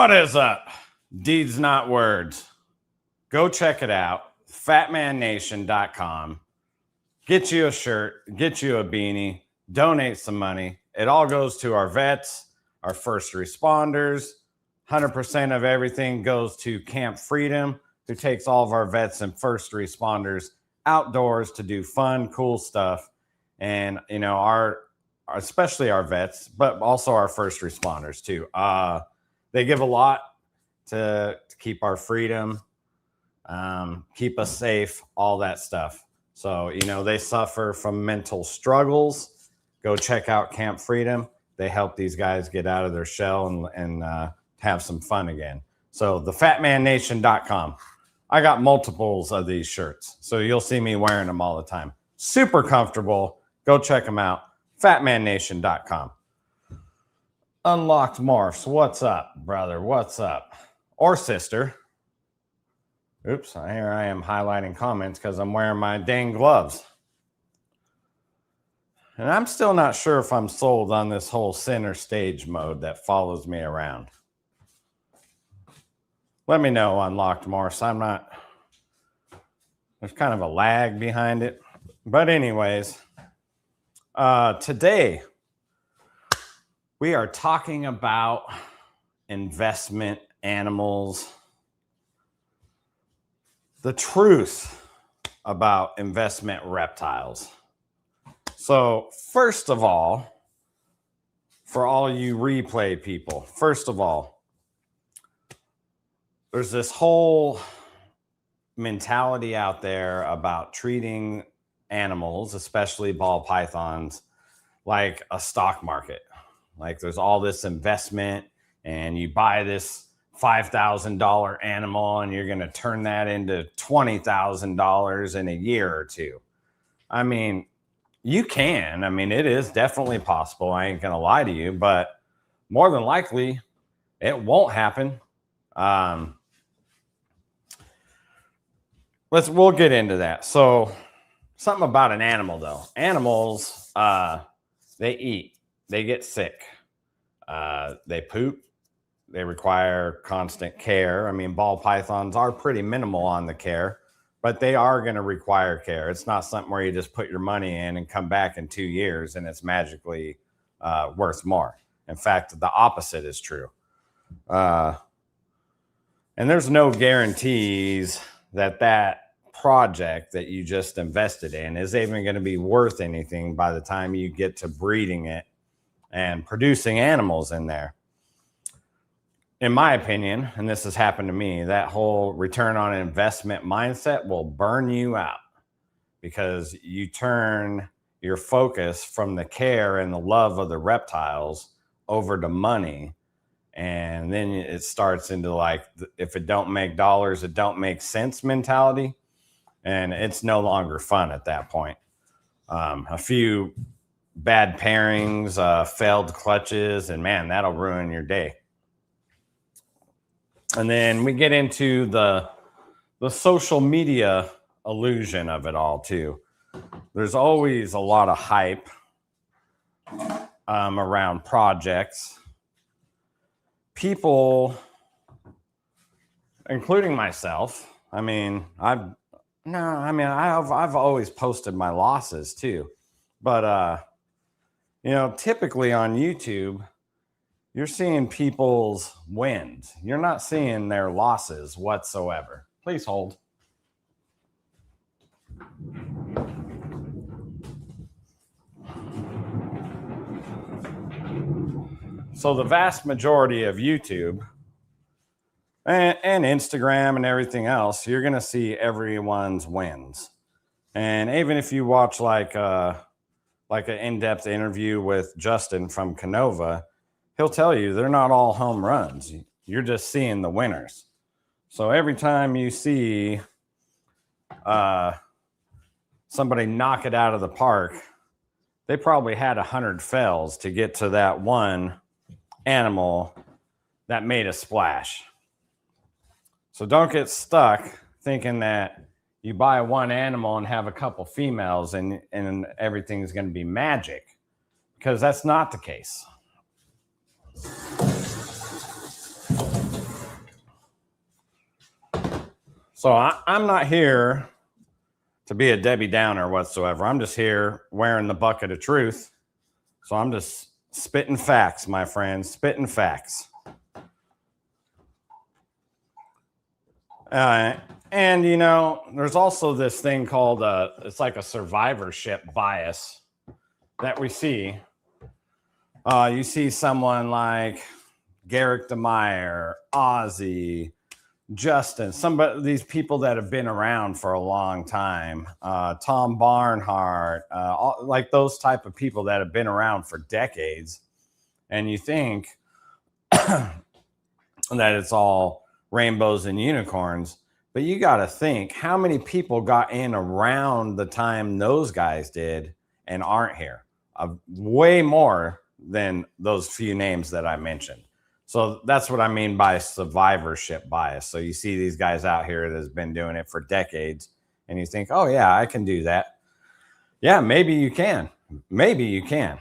What is up? Deeds Not Words. Go check it out. fatmannation.com. Get you a shirt, get you a beanie, donate some money. It all goes to our vets, our first responders. 100% of everything goes to Camp Freedom, who takes all of our vets and first responders outdoors to do fun, cool stuff. And, you know, especially our vets, but also our first responders too. They give a lot to keep our freedom, keep us safe, all that stuff. So, you know, they suffer from mental struggles. Go check out Camp Freedom. They help these guys get out of their shell and have some fun again. So thefatmannation.com. I got multiples of these shirts, so you'll see me wearing them all the time. Super comfortable. Go check them out. fatmannation.com. Unlocked Morphs. What's up, brother? What's up? Or sister. Oops, here I am highlighting comments because I'm wearing my dang gloves. And I'm still not sure if I'm sold on this whole center stage mode that follows me around. Let me know, Unlocked Morphs. There's kind of a lag behind it. But anyways, today we are talking about investment animals, the truth about investment reptiles. So first of all, for all you replay people, first of all, there's this whole mentality out there about treating animals, especially ball pythons, like a stock market. Like there's all this investment and you buy this $5,000 animal and you're going to turn that into $20,000 in a year or two. I mean, you can. I mean, it is definitely possible. I ain't going to lie to you, but more than likely it won't happen. We'll get into that. So something about an animal though. Animals, they eat, they get sick, they poop, they require constant care. I mean, ball pythons are pretty minimal on the care, but they are going to require care. It's not something where you just put your money in and come back in 2 years and it's magically worth more. In fact, the opposite is true. And there's no guarantees that project that you just invested in is even going to be worth anything by the time you get to breeding it and producing animals in there. In my opinion, and this has happened to me, that whole return on investment mindset will burn you out because you turn your focus from the care and the love of the reptiles over to money. And then it starts into like, if it don't make dollars, it don't make sense mentality. And it's no longer fun at that point. A few bad pairings, failed clutches, and man, that'll ruin your day. And then we get into the social media illusion of it all too. There's always a lot of hype around projects. People, including myself, I've always posted my losses too. But, you know, typically on YouTube, you're seeing people's wins. You're not seeing their losses whatsoever. Please hold. So the vast majority of YouTube and Instagram and everything else, you're going to see everyone's wins. And even if you watch like an in-depth interview with Justin from Canova, he'll tell you they're not all home runs. You're just seeing the winners. So every time you see somebody knock it out of the park, they probably had 100 fails to get to that one animal that made a splash. So don't get stuck thinking that you buy one animal and have a couple females and everything's going to be magic, because that's not the case. So I'm not here to be a Debbie Downer whatsoever. I'm just here wearing the bucket of truth. So I'm just spitting facts, my friends, spitting facts. And, you know, there's also this thing called, it's like a survivorship bias that we see. You see someone like Garrick DeMeyer, Ozzy, Justin, these people that have been around for a long time, Tom Barnhart, like those type of people that have been around for decades. And you think that it's all rainbows and unicorns, but you got to think how many people got in around the time those guys did and aren't here. Way more than those few names that I mentioned. So that's what I mean by survivorship bias. So you see these guys out here that's been doing it for decades and you think, oh yeah, I can do that. Yeah, maybe you can. Maybe you can.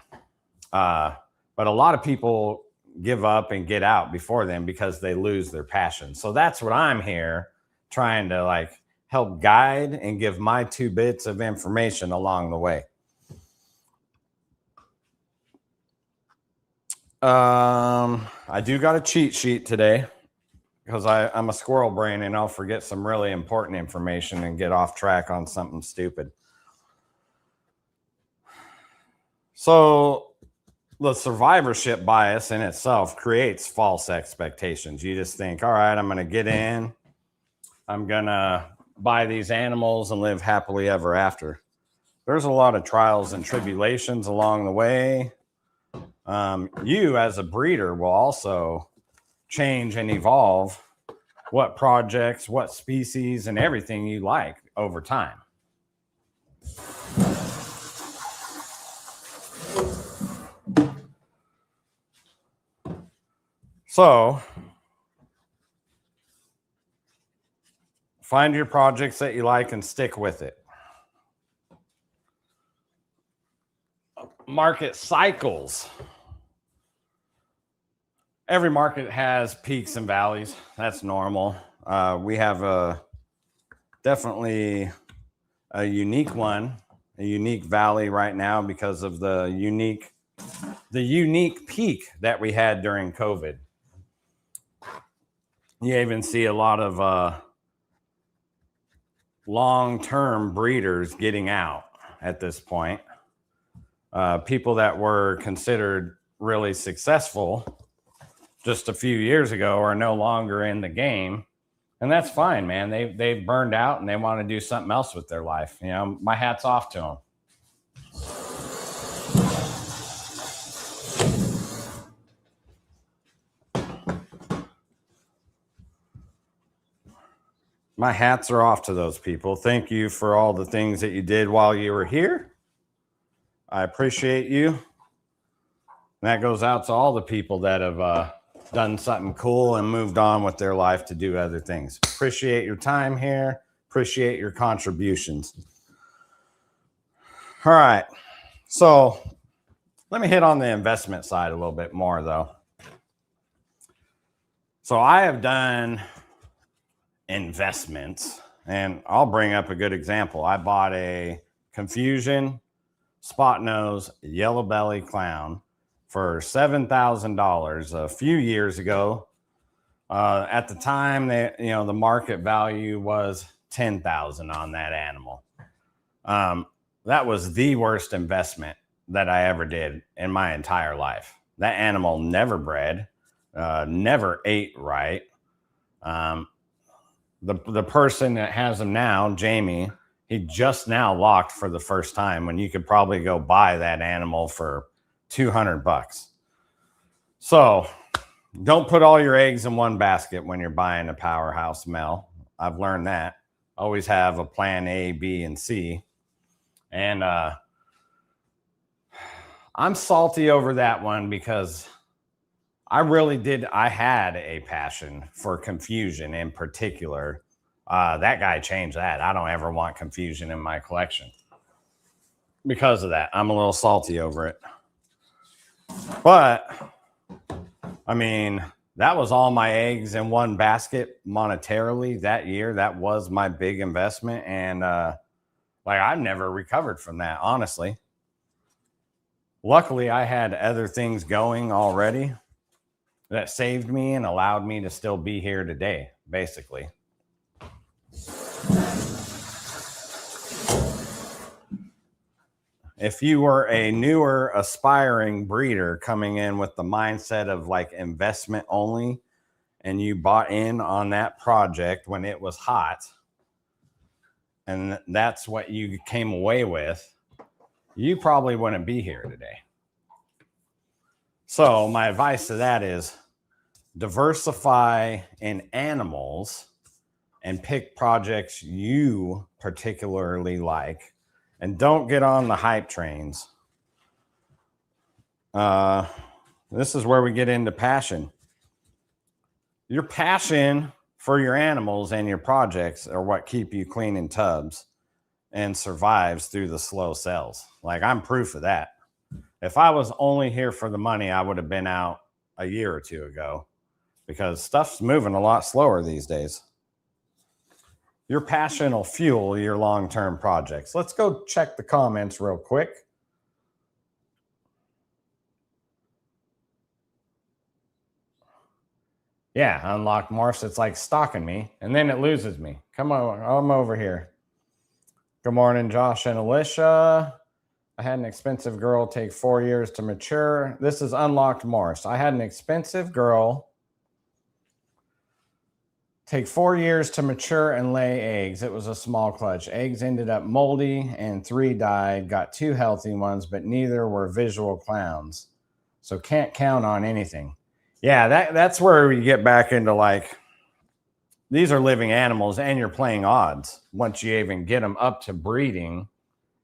But a lot of people give up and get out before them because they lose their passion. So that's what I'm here trying to like help guide and give my 2 bits of information along the way. I do got a cheat sheet today because I'm a squirrel brain and I'll forget some really important information and get off track on something stupid. So the survivorship bias in itself creates false expectations. You just think, all right, I'm going to get in, I'm going to buy these animals and live happily ever after. There's a lot of trials and tribulations along the way. You as a breeder will also change and evolve what projects, what species, and everything you like over time. So find your projects that you like and stick with it. Market cycles. Every market has peaks and valleys. That's normal. We have definitely a unique one, a unique valley right now because of the unique peak that we had during COVID. You even see a lot of long-term breeders getting out at this point. People that were considered really successful just a few years ago are no longer in the game. And that's fine, man. They burned out and they want to do something else with their life. You know, my hat's off to them. My hats are off to those people. Thank you for all the things that you did while you were here. I appreciate you. And that goes out to all the people that have done something cool and moved on with their life to do other things. Appreciate your time here. Appreciate your contributions. All right. So let me hit on the investment side a little bit more, though. So I have done investments, and I'll bring up a good example. I bought a Confusion spot nose yellow belly clown for $7,000 a few years ago. At the time, the market value was $10,000 on that animal. That was the worst investment that I ever did in my entire life. That animal never bred, never ate right. The person that has him now, Jamie, he just now locked for the first time when you could probably go buy that animal for $200. So don't put all your eggs in one basket when you're buying a powerhouse male. I've learned that. Always have a plan A, B, and C. And I'm salty over that one because I had a passion for Confusion in particular. That guy changed that. I don't ever want Confusion in my collection because of that. I'm a little salty over it. But I mean, that was all my eggs in one basket monetarily that year. That was my big investment. And I've never recovered from that, honestly. Luckily, I had other things going already that saved me and allowed me to still be here today, basically. If you were a newer aspiring breeder coming in with the mindset of like investment only, and you bought in on that project when it was hot, and that's what you came away with, you probably wouldn't be here today. So my advice to that is diversify in animals and pick projects you particularly like, and don't get on the hype trains. This is where we get into passion. Your passion for your animals and your projects are what keep you cleaning tubs and survives through the slow sells. Like, I'm proof of that. If I was only here for the money, I would have been out a year or two ago, because stuff's moving a lot slower these days. Your passion will fuel your long-term projects. Let's go check the comments real quick. Yeah, unlocked morphs. It's like stalking me, and then it loses me. Come on, I'm over here. Good morning, Josh and Alicia. I had an expensive girl take 4 years to mature. This is unlocked morphs. I had an expensive girl take 4 years to mature and lay eggs. It was a small clutch. Eggs ended up moldy and 3 died. Got 2 healthy ones, but neither were visual clowns. So can't count on anything. Yeah, that's where we get back into like, these are living animals and you're playing odds. Once you even get them up to breeding,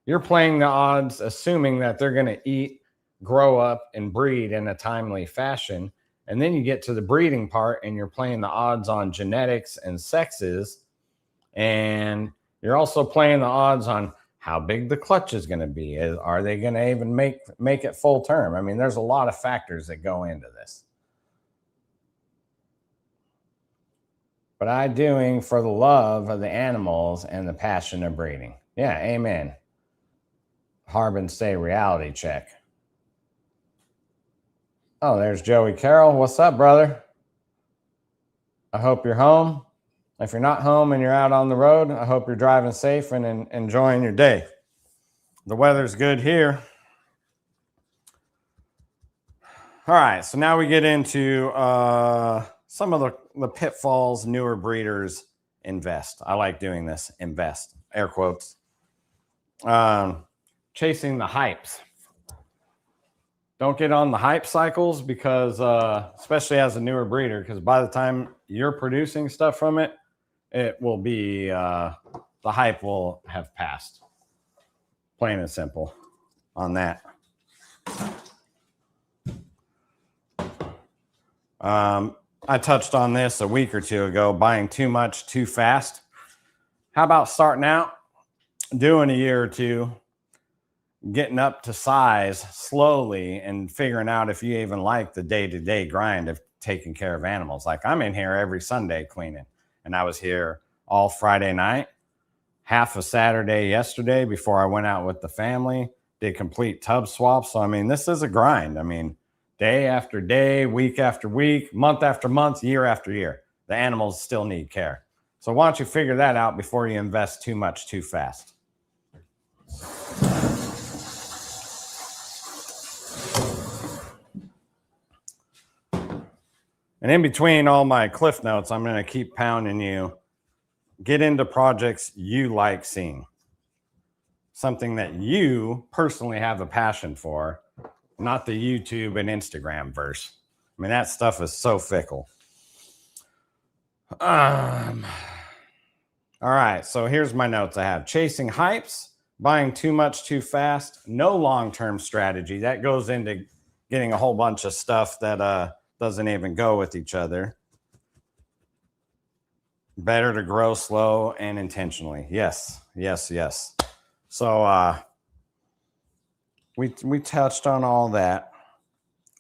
you're playing the odds, assuming that they're going to eat, grow up, and breed in a timely fashion. And then you get to the breeding part and you're playing the odds on genetics and sexes. And you're also playing the odds on how big the clutch is going to be. Are they going to even make it full term? I mean, there's a lot of factors that go into this. But I'm doing for the love of the animals and the passion of breeding. Yeah, amen. Harbin say reality check. Oh, there's Joey Carroll. What's up, brother? I hope you're home. If you're not home and you're out on the road, I hope you're driving safe and enjoying your day. The weather's good here. All right, so now we get into some of the pitfalls newer breeders invest. I like doing this, invest, air quotes. Chasing the hypes. Don't get on the hype cycles, because especially as a newer breeder, because by the time you're producing stuff from it, it will be, the hype will have passed. Plain and simple on that. I touched on this a week or two ago, buying too much too fast. How about starting out, doing a year or two, getting up to size slowly and figuring out if you even like the day-to-day grind of taking care of animals. Like, I'm in here every Sunday cleaning, and I was here all Friday night, half of Saturday yesterday before I went out with the family, did complete tub swaps. So, I mean, this is a grind. I mean, day after day, week after week, month after month, year after year, the animals still need care. So why don't you figure that out before you invest too much too fast? And in between all my cliff notes, I'm going to keep pounding you. Get into projects you like seeing. Something that you personally have a passion for, not the YouTube and Instagram verse. I mean, that stuff is so fickle. All right, so here's my notes I have. Chasing hypes, buying too much too fast, no long-term strategy. That goes into getting a whole bunch of stuff that doesn't even go with each other. Better to grow slow and intentionally. Yes, yes, yes. So we touched on all that.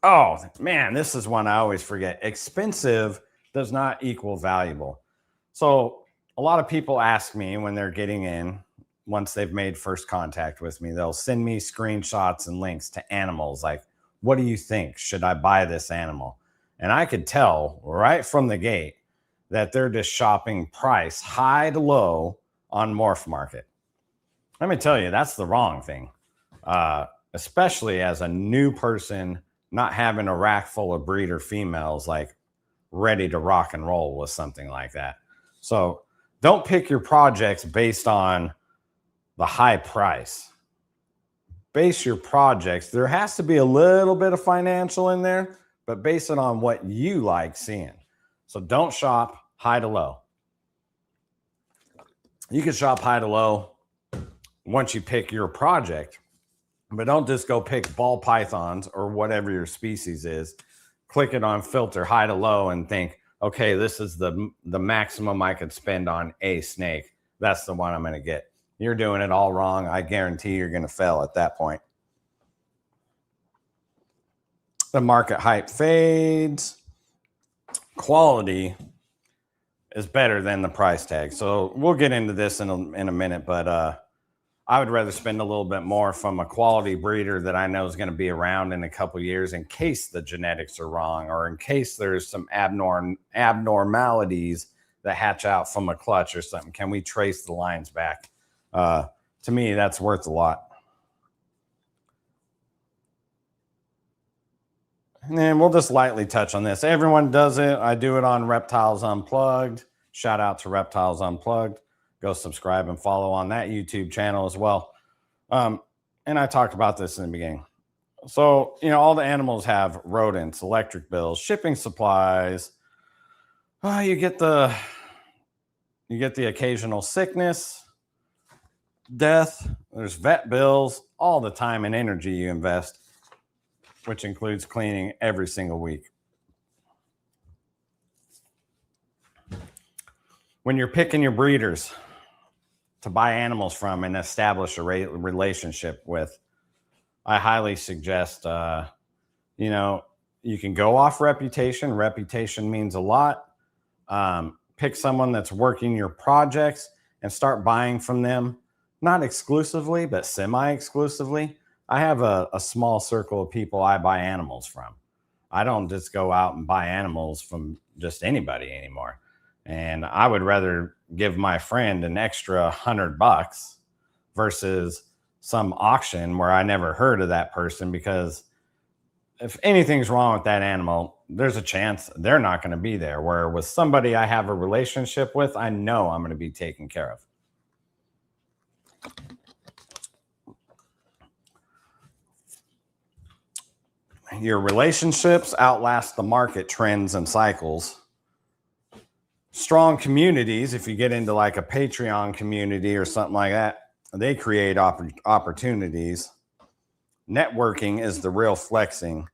Oh man, this is one I always forget. Expensive does not equal valuable. So a lot of people ask me when they're getting in, once they've made first contact with me, they'll send me screenshots and links to animals. Like, what do you think? Should I buy this animal? And I could tell right from the gate that they're just shopping price high to low on Morph Market. Let me tell you, that's the wrong thing. Especially as a new person, not having a rack full of breeder females, like ready to rock and roll with something like that. So don't pick your projects based on the high price. Base your projects. There has to be a little bit of financial in there, but base it on what you like seeing. So don't shop high to low. You can shop high to low once you pick your project, but don't just go pick ball pythons or whatever your species is, click it on filter high to low and think, okay, this is the maximum I could spend on a snake. That's the one I'm going to get. You're doing it all wrong. I guarantee you're going to fail at that point. The market hype fades. Quality is better than the price tag. So we'll get into this in a minute, but I would rather spend a little bit more from a quality breeder that I know is going to be around in a couple of years in case the genetics are wrong or in case there's some abnormalities that hatch out from a clutch or something. Can we trace the lines back? To me, that's worth a lot. And then we'll just lightly touch on this. Everyone does it. I do it on Reptiles Unplugged. Shout out to Reptiles Unplugged. Go subscribe and follow on that YouTube channel as well. And I talked about this in the beginning. So, you know, all the animals have rodents, electric bills, shipping supplies. You get the occasional sickness, death. There's vet bills, all the time and energy you invest, which includes cleaning every single week. When you're picking your breeders to buy animals from and establish a relationship with, I highly suggest, you know, you can go off reputation. Reputation means a lot. Pick someone that's working your projects and start buying from them, not exclusively, but semi-exclusively. I have a small circle of people I buy animals from. I don't just go out and buy animals from just anybody anymore. And I would rather give my friend an extra $100 versus some auction where I never heard of that person, because if anything's wrong with that animal, there's a chance they're not going to be there. Where with somebody I have a relationship with, I know I'm going to be taken care of. Your relationships outlast the market trends and cycles. Strong communities, if you get into like a Patreon community or something like that, they create opportunities. Networking is the real flexing.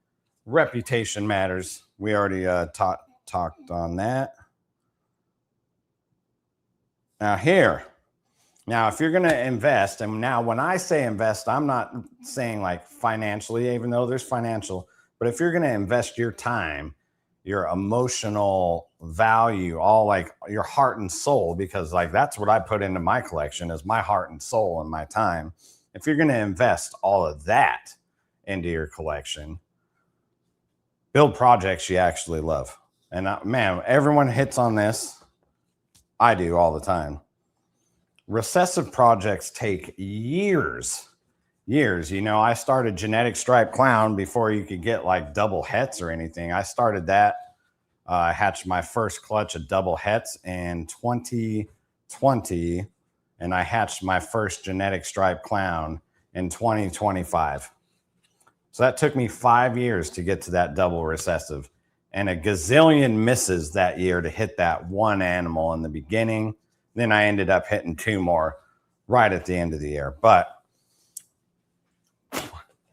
Reputation matters. We already talked on that. Now, if you're going to invest, and now when I say invest, I'm not saying like financially, even though there's financial, but if you're going to invest your time, your emotional value, all like your heart and soul, because like that's what I put into my collection is my heart and soul and my time. If you're going to invest all of that into your collection, build projects you actually love. And man, everyone hits on this. I do all the time. Recessive projects take years. You know, I started genetic striped clown before you could get like double hets or anything. I started that. I hatched my first clutch of double hets in 2020, and I hatched my first genetic striped clown in 2025. So that took me 5 years to get to that double recessive, and a gazillion misses that year to hit that one animal in the beginning. Then I ended up hitting 2 more right at the end of the year. But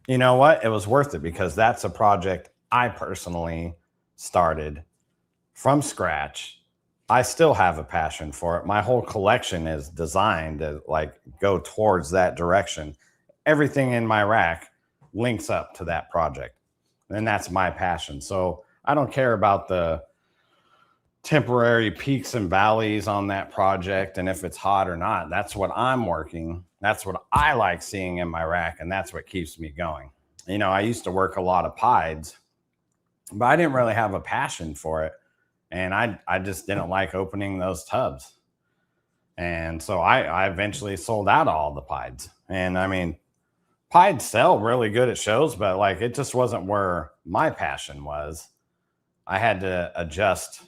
you know what? It was worth it, because that's a project I personally started from scratch. I still have a passion for it. My whole collection is designed to like go towards that direction. Everything in my rack links up to that project. then that's my passion. So I don't care about the temporary peaks and valleys on that project and if it's hot or not. That's what I'm working. That's what I like seeing in my rack, and that's what keeps me going. You know, I used to work a lot of pieds, but I didn't really have a passion for it. And I just didn't like opening those tubs. And so I eventually sold out all the pieds. And I mean, pieds sell really good at shows, but like it just wasn't where my passion was. I had to adjust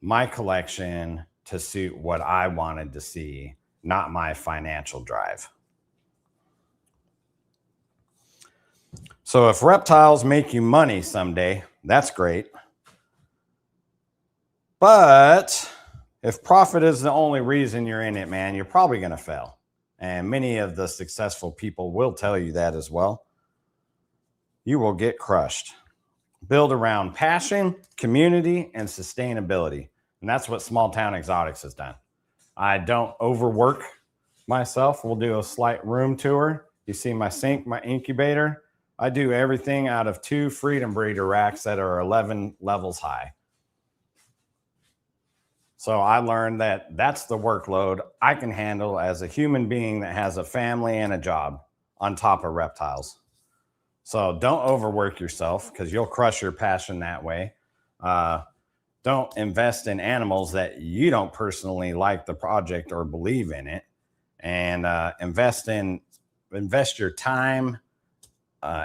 my collection to suit what I wanted to see, not my financial drive. So if reptiles make you money someday, that's great. But if profit is the only reason you're in it, man, you're probably going to fail. And many of the successful people will tell you that as well. You will get crushed. Build around passion, community, and sustainability. And that's what Small Town Xotics has done. I don't overwork myself. We'll do a slight room tour. You see my sink, my incubator. I do everything out of 2 Freedom Breeder racks that are 11 levels high. So I learned that that's the workload I can handle as a human being that has a family and a job on top of reptiles. So don't overwork yourself because you'll crush your passion that way. Don't invest in animals that you don't personally like the project or believe in it. And invest your time,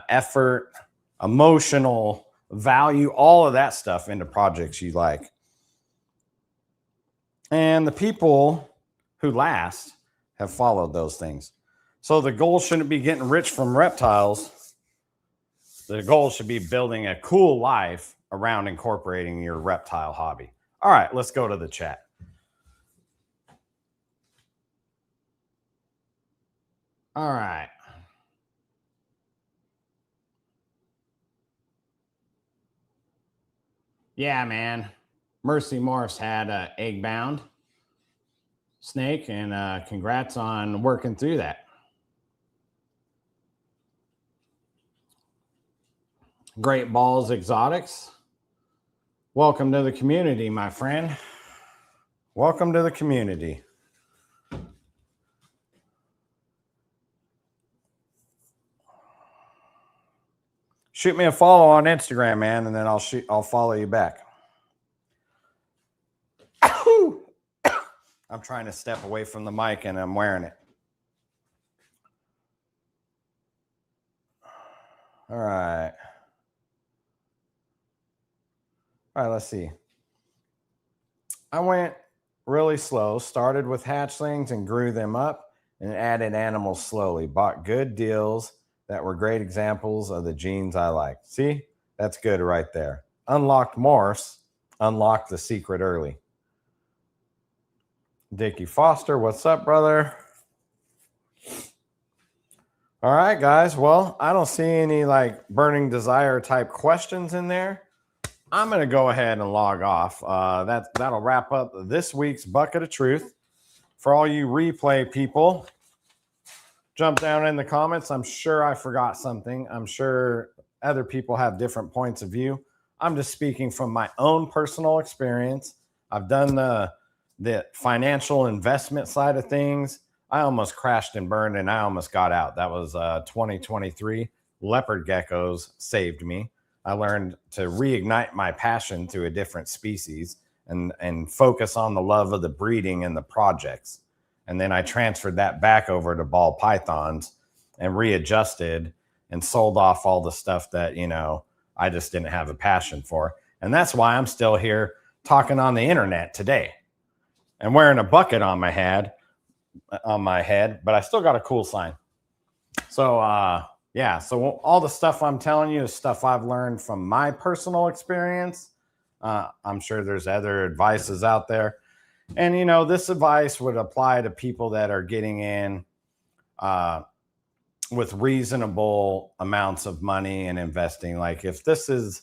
effort, emotional value, all of that stuff into projects you like. And the people who last have followed those things. So the goal shouldn't be getting rich from reptiles. The goal should be building a cool life around incorporating your reptile hobby. All right, let's go to the chat. All right. Yeah, man. Mercy Morse had an egg-bound snake, and congrats on working through that. Great Balls Exotics. Welcome to the community, my friend. Welcome to the community. Shoot me a follow on Instagram, man, and then I'll follow you back. I'm trying to step away from the mic and I'm wearing it. All right. All right, let's see. I went really slow, started with hatchlings and grew them up and added animals slowly. Bought good deals that were great examples of the genes I like. See, that's good right there. Unlocked morphs, unlocked the secret early. Dickie Foster, what's up, brother? All right, guys. Well, I don't see any like burning desire type questions in there. I'm going to go ahead and log off. That'll wrap up this week's Bucket of Truth. For all you replay people, jump down in the comments. I'm sure I forgot something. I'm sure other people have different points of view. I'm just speaking from my own personal experience. I've done the financial investment side of things. I almost crashed and burned and I almost got out. That was 2023. Leopard geckos saved me. I learned to reignite my passion to a different species and focus on the love of the breeding and the projects. And then I transferred that back over to ball pythons and readjusted and sold off all the stuff that, you know, I just didn't have a passion for. And that's why I'm still here talking on the internet today and wearing a bucket on my head, but I still got a cool sign. So, yeah, so all the stuff I'm telling you is stuff I've learned from my personal experience. I'm sure there's other advices out there. And, you know, this advice would apply to people that are getting in with reasonable amounts of money and investing. Like if this is,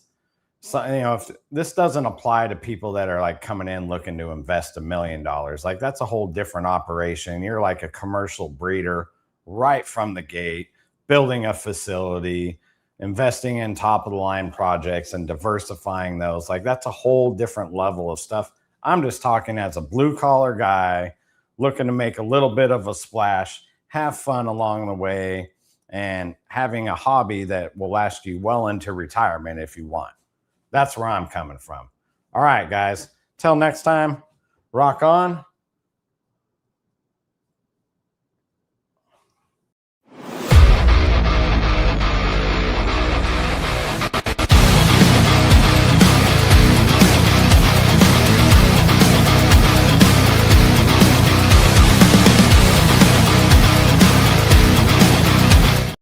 if this doesn't apply to people that are like coming in looking to invest $1 million, like that's a whole different operation. You're like a commercial breeder right from the gate, building a facility, investing in top of the line projects and diversifying those. Like that's a whole different level of stuff. I'm just talking as a blue collar guy looking to make a little bit of a splash, have fun along the way, and having a hobby that will last you well into retirement if you want. That's where I'm coming from. All right, guys. Till next time, rock on.